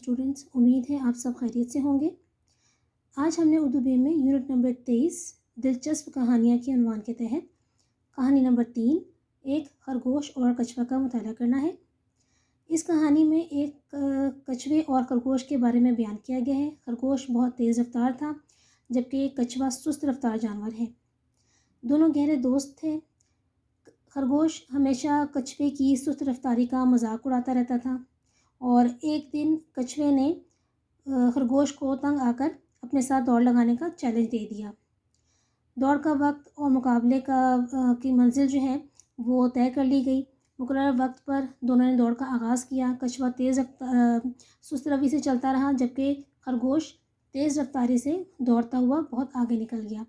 Students, उम्मीद है आप सब खैरियत से होंगे। आज हमने उर्दू बी में यूनिट नंबर 23 दिलचस्प कहानियाँ के उन्वान के तहत कहानी नंबर 3 एक खरगोश और कछुआ का मुताला करना है। इस कहानी में एक कछुए और खरगोश के बारे में बयान किया गया है। खरगोश बहुत तेज़ रफ्तार था जबकि कछुआ सुस्त रफ्तार जानवर है। दोनों गहरे दोस्त थे। खरगोश हमेशा कछुए की सुस्त रफ्तारी का मजाक उड़ाता रहता था और एक दिन कछुए ने खरगोश को तंग आकर अपने साथ दौड़ लगाने का चैलेंज दे दिया। दौड़ का वक्त और मुकाबले की मंजिल जो है वो तय कर ली गई। मुकर्रर वक्त पर दोनों ने दौड़ का आगाज़ किया। कछुआ सुस्त रवि से चलता रहा जबकि खरगोश तेज़ रफ्तारी से दौड़ता हुआ बहुत आगे निकल गया।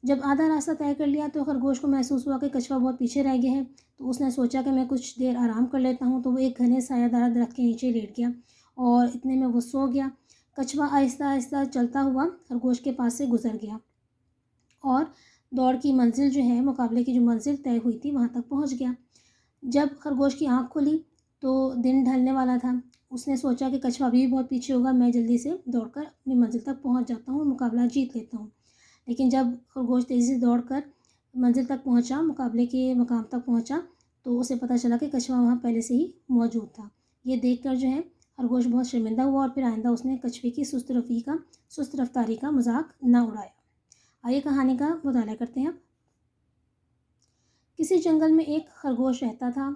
जब आधा रास्ता तय कर लिया तो खरगोश को महसूस हुआ कि कछुआ बहुत पीछे रह गया है, तो उसने सोचा कि मैं कुछ देर आराम कर लेता हूँ। तो वो एक घने सायादार दरख्त के नीचे लेट गया और इतने में वो सो गया। कछुआ आहिस्ता आहिस्ता चलता हुआ खरगोश के पास से गुजर गया और दौड़ की मंजिल जो है, मुकाबले की जो मंजिल तय हुई थी, वहाँ तक पहुँच गया। जब खरगोश की आँख खुली तो दिन ढलने वाला था। उसने सोचा कि कछुआ अभी भी बहुत पीछे होगा, मैं जल्दी से दौड़कर अपनी मंजिल तक पहुँच जाता हूँ और मुकाबला जीत लेता हूँ। लेकिन जब खरगोश तेज़ी से दौड़कर मंजिल तक पहुंचा, मुकाबले के मकाम तक पहुंचा, तो उसे पता चला कि कछुआ वहां पहले से ही मौजूद था। ये देखकर जो है खरगोश बहुत शर्मिंदा हुआ और फिर आइंदा उसने कछुए की सुस्त रफ्तारी का मजाक ना उड़ाया। आइए कहानी का मुताला करते हैं। किसी जंगल में एक खरगोश रहता था।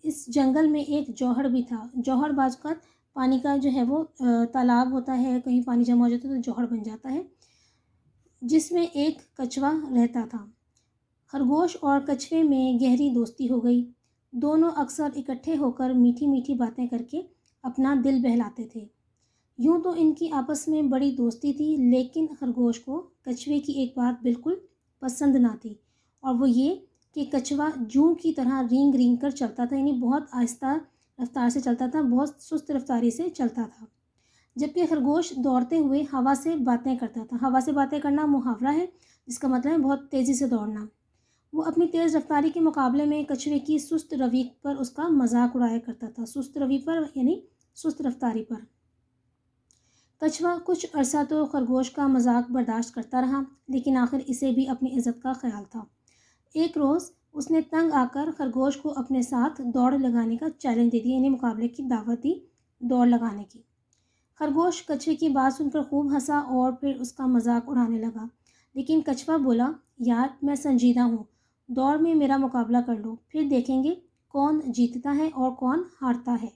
इस जंगल में एक जौहर भी था। जौहर बाज़ पानी का जो है वो तालाब होता है, कहीं पानी जमा हो जाता है तो जौहर बन जाता है, जिसमें एक कछुआ रहता था। खरगोश और कछुए में गहरी दोस्ती हो गई। दोनों अक्सर इकट्ठे होकर मीठी मीठी बातें करके अपना दिल बहलाते थे। यूं तो इनकी आपस में बड़ी दोस्ती थी, लेकिन खरगोश को कछुए की एक बात बिल्कुल पसंद ना थी, और वो ये कि कछुआ जूं की तरह रींग रींग कर चलता था, यानी बहुत आहिस्ता रफ्तार से चलता था, बहुत सुस्त रफ्तारी से चलता था। जबकि खरगोश दौड़ते हुए हवा से बातें करता था। हवा से बातें करना मुहावरा है जिसका मतलब है बहुत तेज़ी से दौड़ना। वो अपनी तेज़ रफ्तारी के मुकाबले में कछुए की सुस्त रवि पर उसका मजाक उड़ाया करता था। सुस्त रवि पर यानी सुस्त रफ्तारी पर। कछुआ कुछ अरसा तो खरगोश का मजाक बर्दाश्त करता रहा, लेकिन आखिर इसे भी अपनी इज्जत का ख्याल था। एक रोज़ उसने तंग आकर खरगोश को अपने साथ दौड़ लगाने का चैलेंज दे दिया, यानी मुकाबले की दावत दी दौड़ लगाने की। खरगोश कछुए की बात सुनकर खूब हंसा और फिर उसका मजाक उड़ाने लगा, लेकिन कछुआ बोला, यार मैं संजीदा हूँ, दौड़ में मेरा मुकाबला कर लो, फिर देखेंगे कौन जीतता है और कौन हारता है।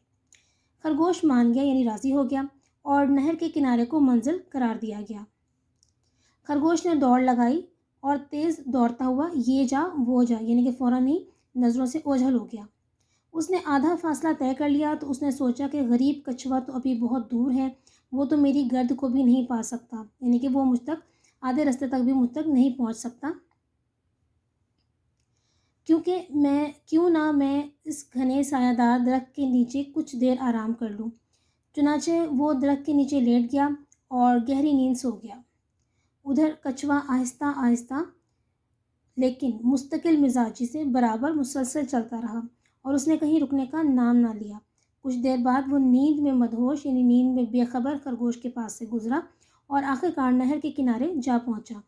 खरगोश मान गया, यानी राज़ी हो गया, और नहर के किनारे को मंजिल करार दिया गया। खरगोश ने दौड़ लगाई और तेज़ दौड़ता हुआ ये जा वो जा, यानी कि फ़ौरन ही नज़रों से ओझल हो गया। उसने आधा फासला तय कर लिया तो उसने सोचा कि गरीब कछुआ तो अभी बहुत दूर है, वो तो मेरी गर्द को भी नहीं पा सकता, यानी कि वो मुझ तक आधे रास्ते तक भी मुझ तक नहीं पहुंच सकता, क्यों ना मैं इस घने सायादार दरख्त के नीचे कुछ देर आराम कर लूं। चुनाचे वो दरख्त के नीचे लेट गया और गहरी नींद सो गया। उधर कछुआ आहिस्ता आहिस्ता लेकिन मुस्तकिल मिजाजी से बराबर मुसलसल चलता रहा और उसने कहीं रुकने का नाम ना लिया। कुछ देर बाद वो नींद में मदहोश, यानी नींद में बेखबर खरगोश के पास से गुजरा और आखिरकार नहर के किनारे जा पहुंचा।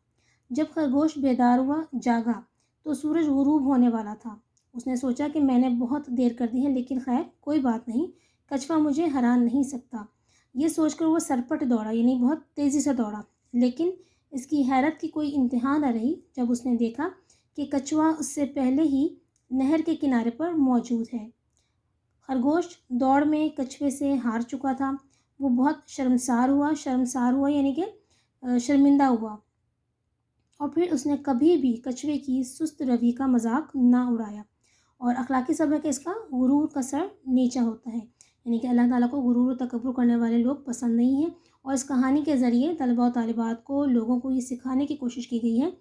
जब खरगोश बेदार हुआ, जागा, तो सूरज गुरूब होने वाला था। उसने सोचा कि मैंने बहुत देर कर दी है, लेकिन खैर कोई बात नहीं, कछुआ मुझे हरा नहीं सकता। ये सोचकर वो सरपट दौड़ा, यानी बहुत तेज़ी से दौड़ा, लेकिन इसकी हैरत की कोई इंतहा न रही जब उसने देखा कि कछुआ उससे पहले ही नहर के किनारे पर मौजूद है। खरगोश दौड़ में कछुए से हार चुका था। वो बहुत शर्मसार हुआ, यानी कि शर्मिंदा हुआ, और फिर उसने कभी भी कछुए की सुस्त रवि का मजाक ना उड़ाया। और अखलाकी सबक है इसका, गुरूर का सर नीचा होता है, यानी कि अल्लाह ताला को गुरूर और तकब्बुर करने वाले लोग पसंद नहीं हैं। और इस कहानी के ज़रिए तलबा और तालिबात को, लोगों को ये सिखाने की कोशिश की गई है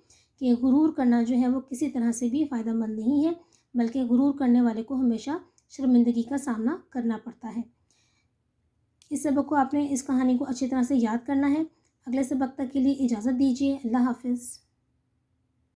कि गुरूर करना जो है वो किसी तरह से भी फ़ायदेमंद नहीं है, बल्कि गुरूर करने वाले को हमेशा शर्मिंदगी का सामना करना पड़ता है। इस सबक को आपने, इस कहानी को अच्छी तरह से याद करना है। अगले सबक तक के लिए इजाज़त दीजिए। अल्लाह हाफ़िज़।